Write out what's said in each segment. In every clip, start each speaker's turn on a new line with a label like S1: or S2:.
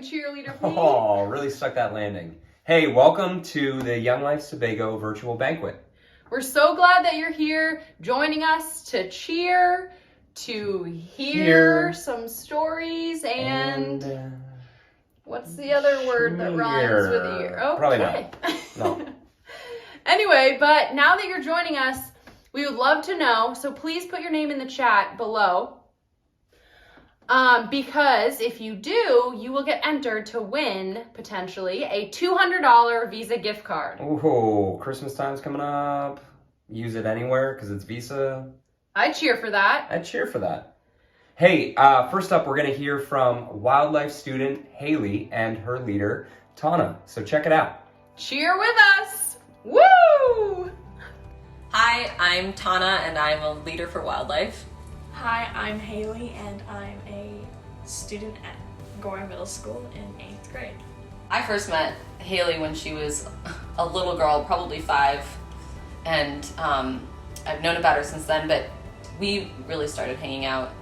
S1: doing, cheerleader Pete?
S2: Oh, really stuck that landing. Hey, welcome to the Young Life Sebago virtual banquet.
S1: We're so glad that you're here joining us to cheer, to hear some stories, and what's the other word that rhymes with ear? Okay.
S2: Probably not. No.
S1: Anyway, but now that you're joining us, we would love to know, so please put your name in the chat below. Because if you do, you will get entered to win, potentially, a $200 Visa gift card.
S2: Ooh, Christmas time's coming up. Use it anywhere because it's Visa.
S1: I cheer for that.
S2: I'd cheer for that. Hey, first up, we're going to hear from wildlife student Haley and her leader, Tana. So check it out.
S1: Cheer with us. Woo!
S3: Hi, I'm Tana and I'm a leader for wildlife.
S4: Hi, I'm Haley and I'm a student at Gore Middle School in 8th grade.
S3: I first met Haley when she was a little girl, probably 5, and I've known about her since then, but we really started hanging out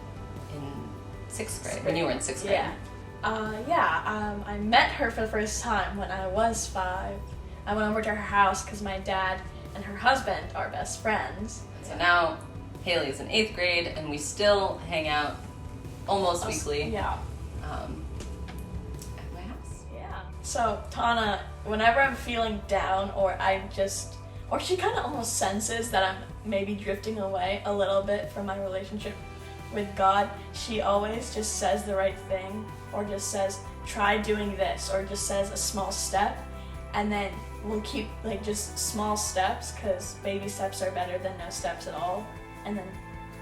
S3: in 6th grade, when you were in 6th grade.
S4: I met her for the first time when I was 5. I went over to her house because my dad and her husband are best friends.
S3: So now Haley is in 8th grade and we still hang out almost weekly.
S4: Yeah.
S3: At my house.
S4: Yeah. So Tana, whenever I'm feeling down or she kind of almost senses that I'm maybe drifting away a little bit from my relationship with God, she always just says the right thing or just says, try doing this, or just says a small step, and then we'll keep just small steps because baby steps are better than no steps at all. And then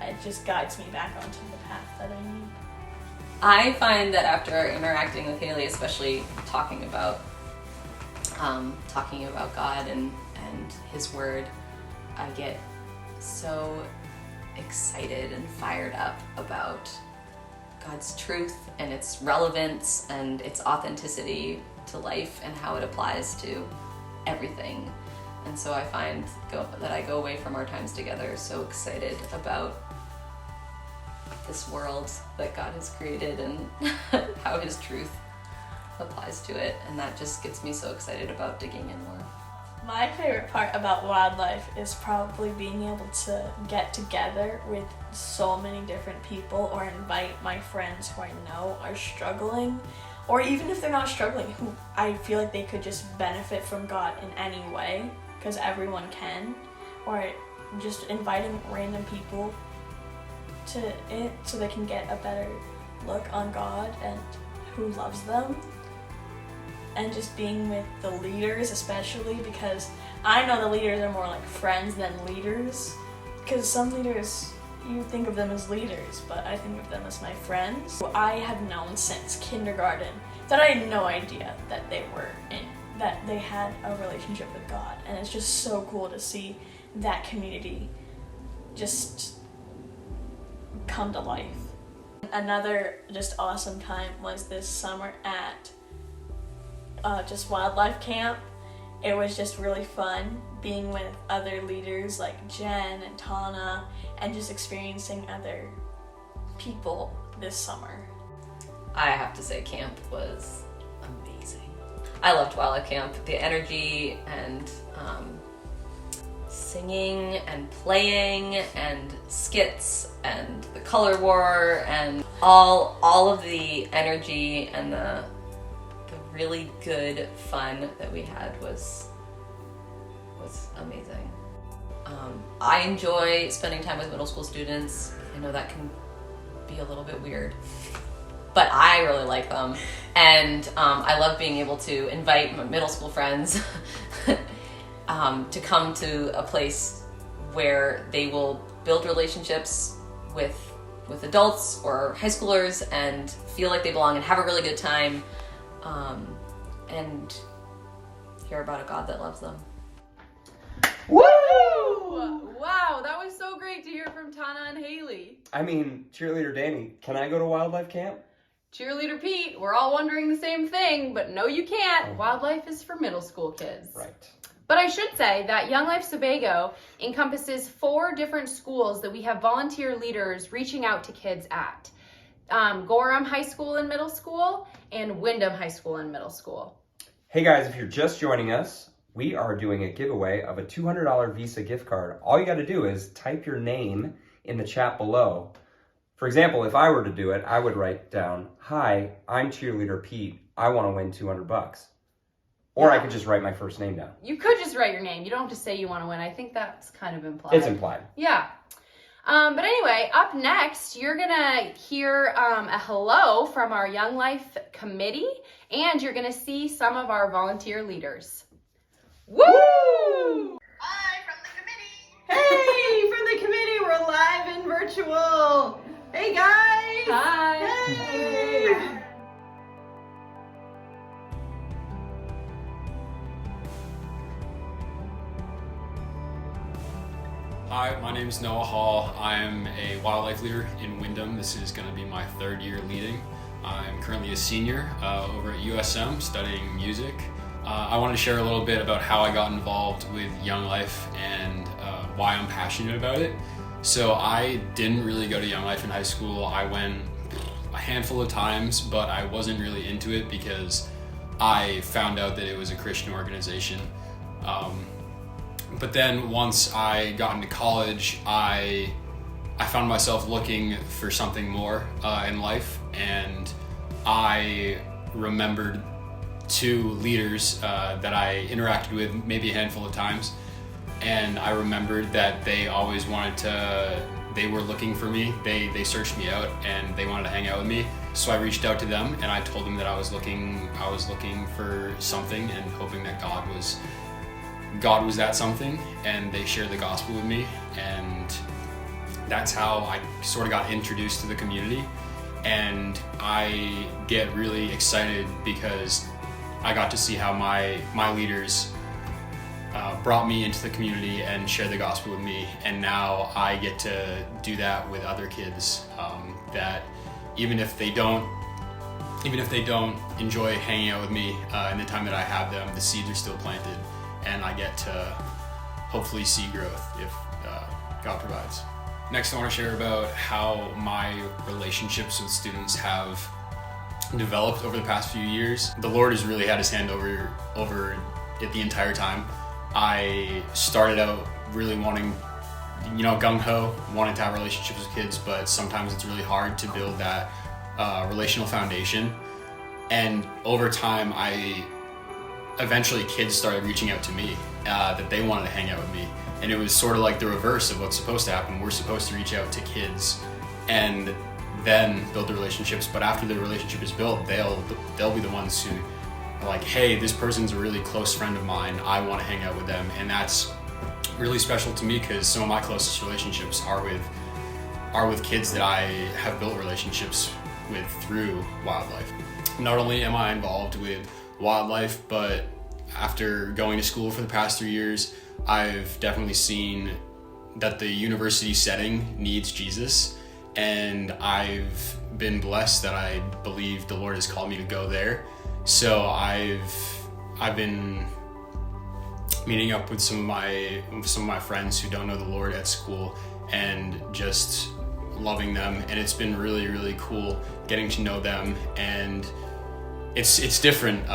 S4: it just guides me back onto the path that I need.
S3: I find that after interacting with Haley, especially talking about God and His Word, I get so excited and fired up about God's truth and its relevance and its authenticity to life and how it applies to everything. And so I find that I go away from our times together so excited about this world that God has created and how His truth applies to it. And that just gets me so excited about digging in more.
S4: My favorite part about wildlife is probably being able to get together with so many different people or invite my friends who I know are struggling, or even if they're not struggling, who I feel like they could just benefit from God in any way, because everyone can, or just inviting random people to it so they can get a better look on God and who loves them. And just being with the leaders, especially because I know the leaders are more like friends than leaders, because some leaders, you think of them as leaders, but I think of them as my friends. I have known since kindergarten that I had no idea that they had a relationship with God, and it's just so cool to see that community just come to life. Another just awesome time was this summer at just wildlife camp. It was just really fun being with other leaders like Jen and Tana and just experiencing other people this summer.
S3: I have to say camp was amazing. I loved wildlife camp. The energy and singing and playing and skits and the color war and all of the energy and the really good fun that we had was amazing. I enjoy spending time with middle school students. I know that can be a little bit weird, but I really like them, and I love being able to invite my middle school friends to come to a place where they will build relationships with adults or high schoolers and feel like they belong and have a really good time, and hear about a God that loves them.
S1: Woo! Wow, that was so great to hear from Tana and Haley.
S2: I mean, cheerleader Danny, can I go to wildlife camp?
S1: Cheerleader Pete, we're all wondering the same thing, but no you can't. Wildlife is for middle school kids.
S2: Right.
S1: But I should say that Young Life Sebago encompasses 4 different schools that we have volunteer leaders reaching out to kids at. Gorham High School and Middle School, and Wyndham High School and Middle School.
S2: Hey guys, if you're just joining us, we are doing a giveaway of a $200 Visa gift card. All you got to do is type your name in the chat below. For example, if I were to do it, I would write down, "Hi, I'm cheerleader Pete. I want to win $200." Or I could just write my first name down.
S1: You could just write your name. You don't have to say you want to win. I think that's kind of implied.
S2: It's implied.
S1: Yeah. But anyway, up next, you're going to hear a hello from our Young Life committee, and you're going to see some of our volunteer leaders. Woo!
S5: Hi from the committee.
S6: Hey, from the committee, we're live and virtual. Hey guys.
S1: Hi.
S6: Hey.
S7: Hi, my name is Noah Hall. I'm a wildlife leader in Wyndham. This is going to be my third year leading. I'm currently a senior over at USM studying music. I want to share a little bit about how I got involved with Young Life and why I'm passionate about it. So I didn't really go to Young Life in high school. I went a handful of times, but I wasn't really into it because I found out that it was a Christian organization. But then once I got into college, I found myself looking for something more in life, and I remembered two leaders that I interacted with maybe a handful of times, and I remembered that they always they were looking for me. They searched me out and they wanted to hang out with me. So I reached out to them and I told them that I was looking for something and hoping that God was that something, and they shared the gospel with me, and that's how I sort of got introduced to the community. And I get really excited because I got to see how my leaders brought me into the community and shared the gospel with me, and now I get to do that with other kids that even if they don't enjoy hanging out with me in the time that I have them, the seeds are still planted, and I get to hopefully see growth if God provides. Next, I want to share about how my relationships with students have developed over the past few years. The Lord has really had his hand over it the entire time. I started out really wanting, gung-ho, wanting to have relationships with kids, but sometimes it's really hard to build that relational foundation. And over time, eventually kids started reaching out to me that they wanted to hang out with me. And it was sort of like the reverse of what's supposed to happen. We're supposed to reach out to kids and then build the relationships. But after the relationship is built, they'll be the ones who are like, hey, this person's a really close friend of mine. I want to hang out with them. And that's really special to me because some of my closest relationships are with kids that I have built relationships with through wildlife. Not only am I involved with wildlife, but after going to school for the past 3 years, I've definitely seen that the university setting needs Jesus, and I've been blessed that I believe the Lord has called me to go there. So I've been meeting up with some of my friends who don't know the Lord at school and just loving them, and it's been really, really cool getting to know them. And it's different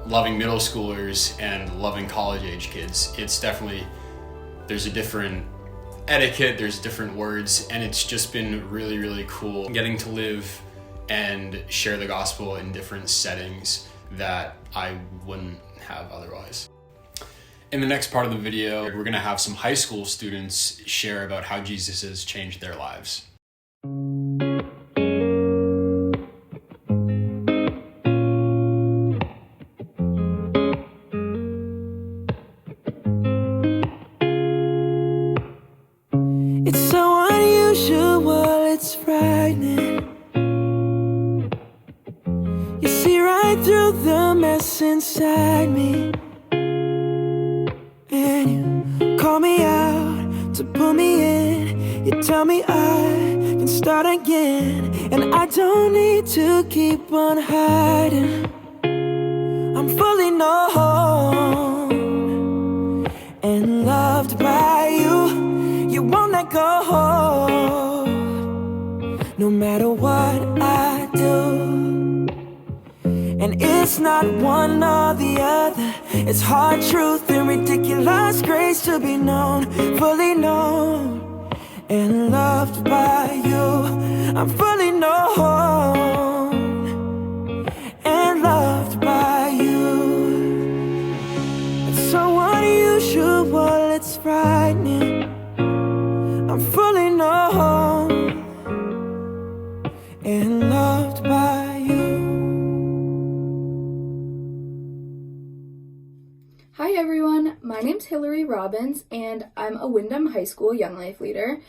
S7: loving middle schoolers and loving college age kids. It's definitely, there's a different etiquette, there's different words, and it's just been really, really cool getting to live and share the gospel in different settings that I wouldn't have otherwise. In the next part of the video, we're gonna have some high school students share about how Jesus has changed their lives.
S8: It's so unusual, it's frightening. You see right through the mess inside me, and you call me out to pull me in. You tell me I can start again, and I don't need to keep on hiding. I'm fully known and loved by you. You won't let go, no matter what I do. It's not one or the other. It's hard truth and ridiculous grace to be known, fully known, and loved by you. I'm fully known and loved by you. It's so unusual, it's frightening. I'm fully known and loved by you.
S9: Hi everyone, my name's Hillary Robbins and I'm a Wyndham High School Young Life leader.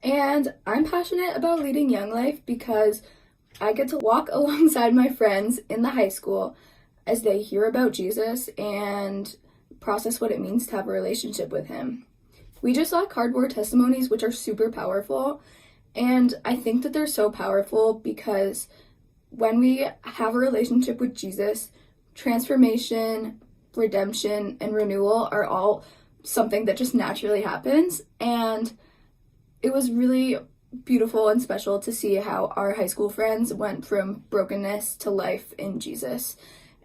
S9: And I'm passionate about leading Young Life because I get to walk alongside my friends in the high school as they hear about Jesus and process what it means to have a relationship with him. We just saw cardboard testimonies, which are super powerful, and I think that they're so powerful because when we have a relationship with Jesus, transformation, redemption, and renewal are all something that just naturally happens. And it was really beautiful and special to see how our high school friends went from brokenness to life in Jesus.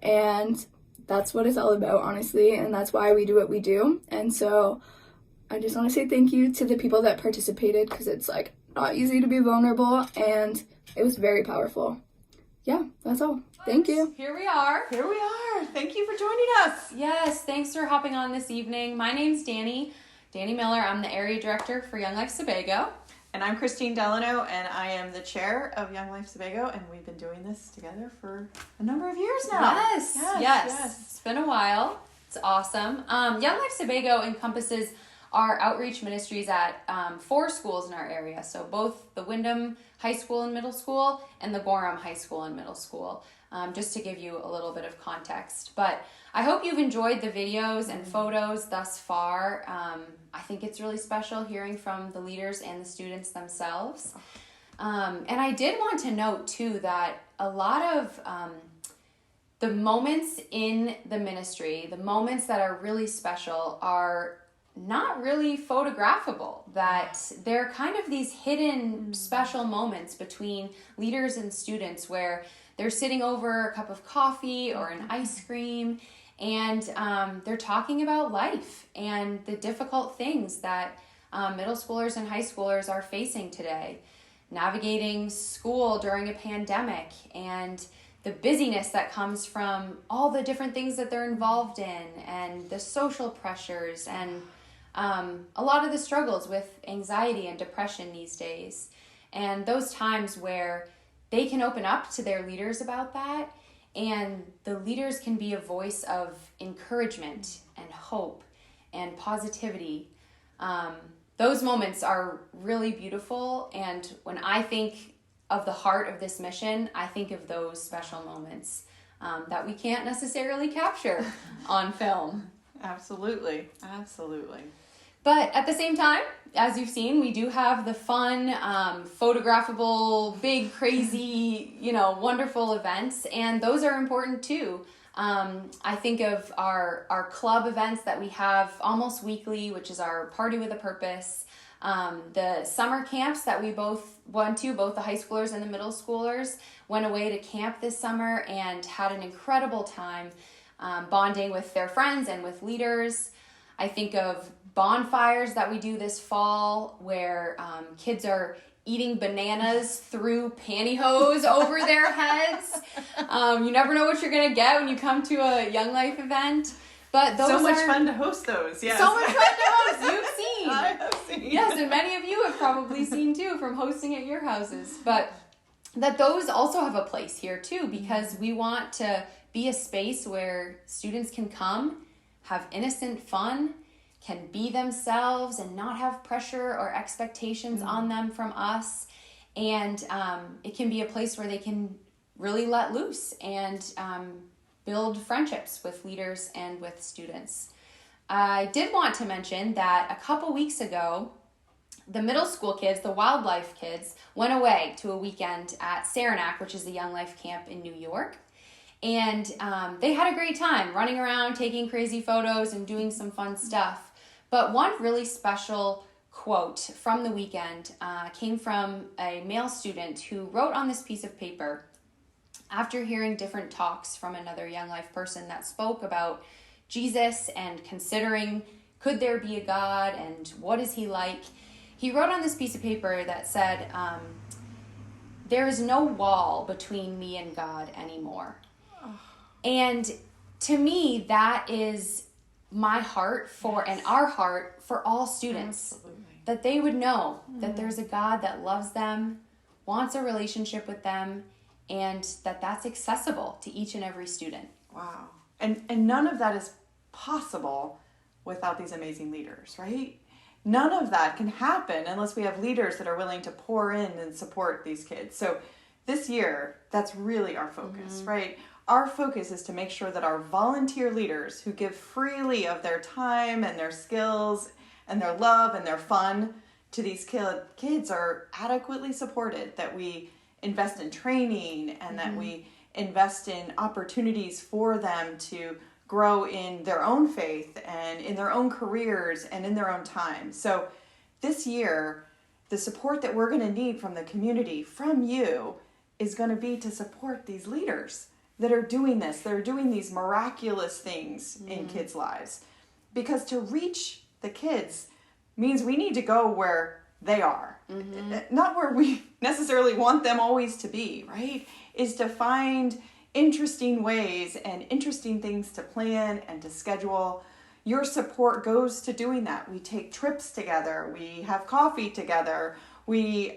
S9: And that's what it's all about, honestly, and that's why we do what we do. And so I just want to say thank you to the people that participated, because it's like not easy to be vulnerable, and it was very powerful. Yeah, that's all. Thank you.
S1: Here we are.
S6: Here we are. Thank you for joining us.
S1: Yes, thanks for hopping on this evening. My name's Danny Miller. I'm the area director for Young Life Sebago.
S6: And I'm Christine Delano, and I am the chair of Young Life Sebago, and we've been doing this together for a number of years now.
S1: Yes. It's been a while. It's awesome. Young Life Sebago encompasses our outreach ministries at 4 schools in our area. So both the Wyndham High School and Middle School and the Gorham High School and Middle School, just to give you a little bit of context. But I hope you've enjoyed the videos and photos thus far. I think it's really special hearing from the leaders and the students themselves. And I did want to note too that a lot of the moments in the ministry, the moments that are really special, are not really photographable, that they're kind of these hidden special moments between leaders and students where they're sitting over a cup of coffee or an ice cream, and they're talking about life and the difficult things that middle schoolers and high schoolers are facing today, navigating school during a pandemic and the busyness that comes from all the different things that they're involved in, and the social pressures, and a lot of the struggles with anxiety and depression these days. And those times where they can open up to their leaders about that, and the leaders can be a voice of encouragement and hope and positivity. Those moments are really beautiful, and when I think of the heart of this mission, I think of those special moments that we can't necessarily capture on film.
S6: Absolutely.
S1: But at the same time, as you've seen, we do have the fun, photographable, big, crazy, wonderful events, and those are important too. I think of our club events that we have almost weekly, which is our Party with a Purpose, the summer camps that we both went to, both the high schoolers and the middle schoolers, went away to camp this summer and had an incredible time bonding with their friends and with leaders. I think of bonfires that we do this fall where kids are eating bananas through pantyhose over their heads. You never know what you're going to get when you come to a Young Life event. But those
S6: so much fun to host those. Yes.
S1: So much fun to host. You've seen.
S6: I have seen.
S1: Yes, and many of you have probably seen too from hosting at your houses. But that those also have a place here too, because we want to be a space where students can come, have innocent fun, can be themselves and not have pressure or expectations on them from us. And it can be a place where they can really let loose and build friendships with leaders and with students. I did want to mention that a couple weeks ago, the middle school kids, the wildlife kids, went away to a weekend at Saranac, which is the Young Life camp in New York. And they had a great time running around, taking crazy photos and doing some fun stuff. But one really special quote from the weekend came from a male student who wrote on this piece of paper, after hearing different talks from another Young Life person that spoke about Jesus and considering, could there be a God and what is he like, he wrote on this piece of paper that said, there is no wall between me and God anymore. And to me, that is my heart for, and our heart for all students. Absolutely. That they would know that there's a God that loves them, wants a relationship with them, and that's accessible to each and every student.
S6: Wow. And none of that is possible without these amazing leaders, right? None of that can happen unless we have leaders that are willing to pour in and support these kids. So this year, that's really our focus, right? Our focus is to make sure that our volunteer leaders who give freely of their time and their skills and their love and their fun to these kids are adequately supported, that we invest in training and that we invest in opportunities for them to grow in their own faith and in their own careers and in their own time. So this year, the support that we're going to need from the community, from you, is going to be to support these leaders that are doing this. They're doing these miraculous things in kids' lives. Because to reach the kids means we need to go where they are. Not where we necessarily want them always to be, right? Is to find interesting ways and interesting things to plan and to schedule. Your support goes to doing that. We take trips together. We have coffee together. We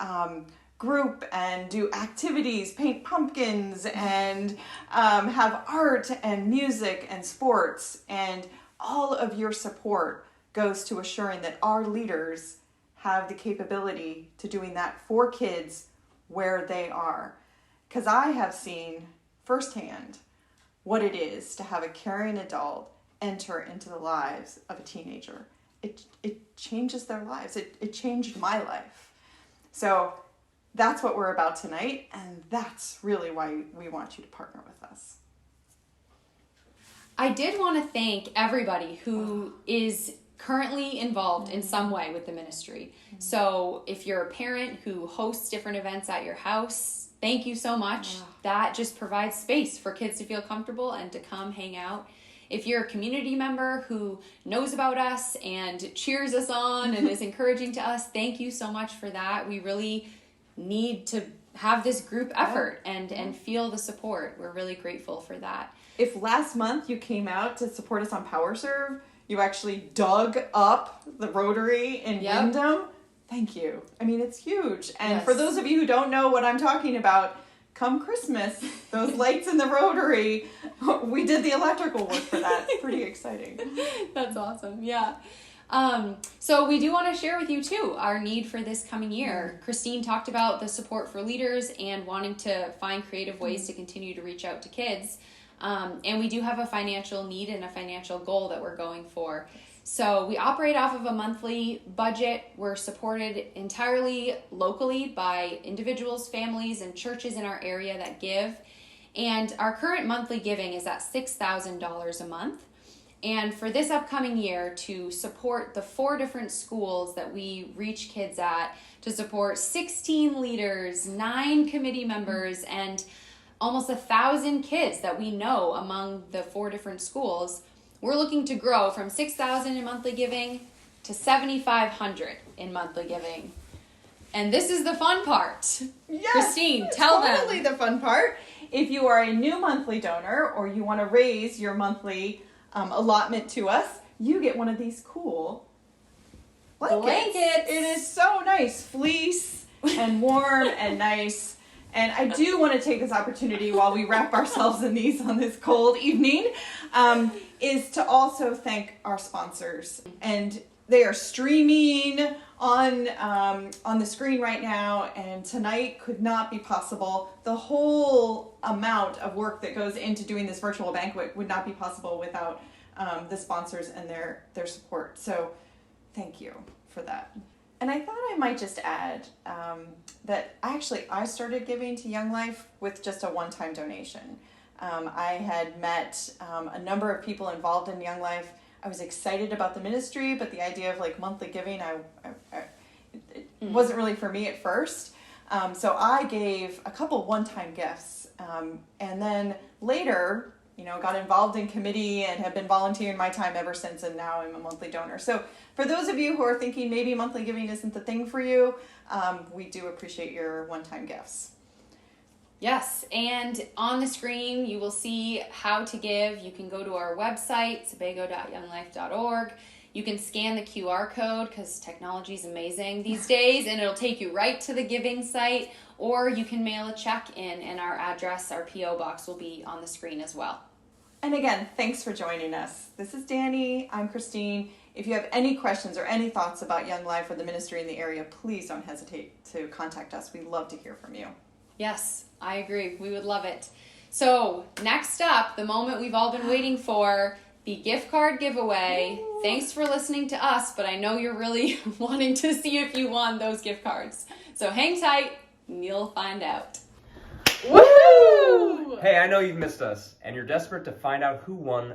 S6: group and do activities, paint pumpkins, and have art and music and sports. And all of your support goes to assuring that our leaders have the capability to doing that for kids where they are. Because I have seen firsthand what it is to have a caring adult enter into the lives of a teenager. It changes their lives. It changed my life. So that's what we're about tonight, and that's really why we want you to partner with us.
S1: I did want to thank everybody who is currently involved in some way with the ministry. So if you're a parent who hosts different events at your house, thank you so much. That just provides space for kids to feel comfortable and to come hang out. If you're a community member who knows about us and cheers us on and is encouraging to us, thank you so much for that. We really need to have this group effort and feel the support. We're really grateful for that.
S6: If last month you came out to support us on Power Serve, you actually dug up the Rotary in Windham, thank you. I mean, it's huge. And for those of you who don't know what I'm talking about, come Christmas, those lights in the Rotary, we did the electrical work for that. It's pretty exciting.
S1: That's awesome. Yeah. So we do want to share with you too our need for this coming year. Christine talked about the support for leaders and wanting to find creative ways to continue to reach out to kids. And we do have a financial need and a financial goal that we're going for. So we operate off of a monthly budget. We're supported entirely locally by individuals, families, and churches in our area that give. And our current monthly giving is at $6,000 a month. And for this upcoming year, to support the 4 different schools that we reach kids at, to support 16 leaders, 9 committee members, and almost 1,000 kids that we know among the 4 different schools, we're looking to grow from $6,000 in monthly giving to $7,500 in monthly giving. And this is the fun part.
S6: Yes,
S1: Christine, tell them.
S6: Totally the fun part. If you are a new monthly donor or you want to raise your monthly allotment to us, you get one of these cool blankets. It is so nice. Fleece and warm and nice. And I do want to take this opportunity while we wrap ourselves in these on this cold evening, is to also thank our sponsors. And they are streaming on the screen right now, and tonight could not be possible. The whole amount of work that goes into doing this virtual banquet would not be possible without the sponsors and their support. So thank you for that. And I thought I might just add that I started giving to Young Life with just a one-time donation. I had met a number of people involved in Young Life. I was excited about the ministry, but the idea of like monthly giving, it wasn't really for me at first. So I gave a couple one-time gifts, and then later, got involved in committee and have been volunteering my time ever since, and now I'm a monthly donor. So for those of you who are thinking maybe monthly giving isn't the thing for you, we do appreciate your one-time gifts.
S1: Yes, and on the screen you will see how to give. You can go to our website, sebago.younglife.org. You can scan the QR code because technology is amazing these days, and it'll take you right to the giving site, or you can mail a check in, and our address, our P.O. box will be on the screen as well.
S6: And again, thanks for joining us. This is Danny. I'm Christine. If you have any questions or any thoughts about Young Life or the ministry in the area, please don't hesitate to contact us. We'd love to hear from you.
S1: Yes, I agree. We would love it. So next up, the moment we've all been waiting for, the gift card giveaway. Ooh. Thanks for listening to us, but I know you're really wanting to see if you won those gift cards. So hang tight and you'll find out.
S2: Woo! Hey, I know you've missed us, and you're desperate to find out who won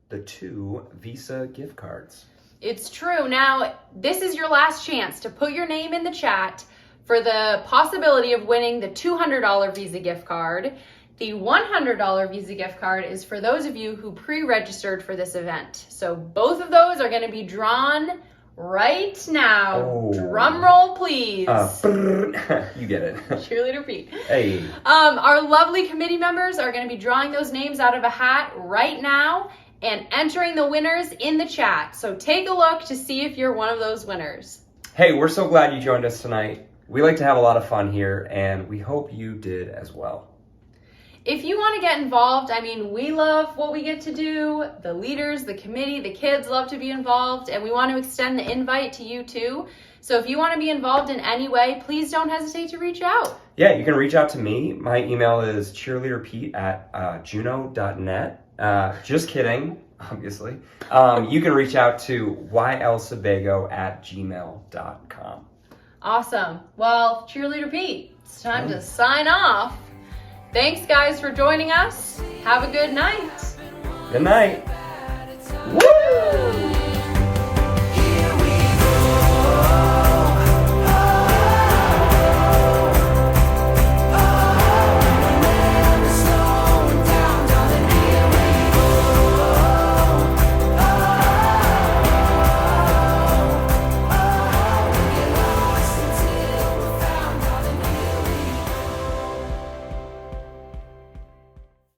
S2: the 2 Visa gift cards.
S1: It's true. Now, this is your last chance to put your name in the chat for the possibility of winning the $200 Visa gift card. The $100 Visa gift card is for those of you who pre-registered for this event. So both of those are going to be drawn right now. Oh. Drum roll, please.
S2: You get it.
S1: Cheerleader Pete.
S2: Hey.
S1: Our lovely committee members are going to be drawing those names out of a hat right now and entering the winners in the chat. So take a look to see if you're one of those winners.
S2: Hey, we're so glad you joined us tonight. We like to have a lot of fun here, and we hope you did as well.
S1: If you want to get involved, we love what we get to do. The leaders, the committee, the kids love to be involved, and we want to extend the invite to you too. So if you want to be involved in any way, please don't hesitate to reach out.
S2: Yeah, you can reach out to me. My email is cheerleaderpete@juno.net. Just kidding, obviously. You can reach out to ylsebago@gmail.com.
S1: Awesome. Well, Cheerleader Pete, it's time to sign off. Thanks, guys, for joining us. Have a good night.
S2: Good night. Woo!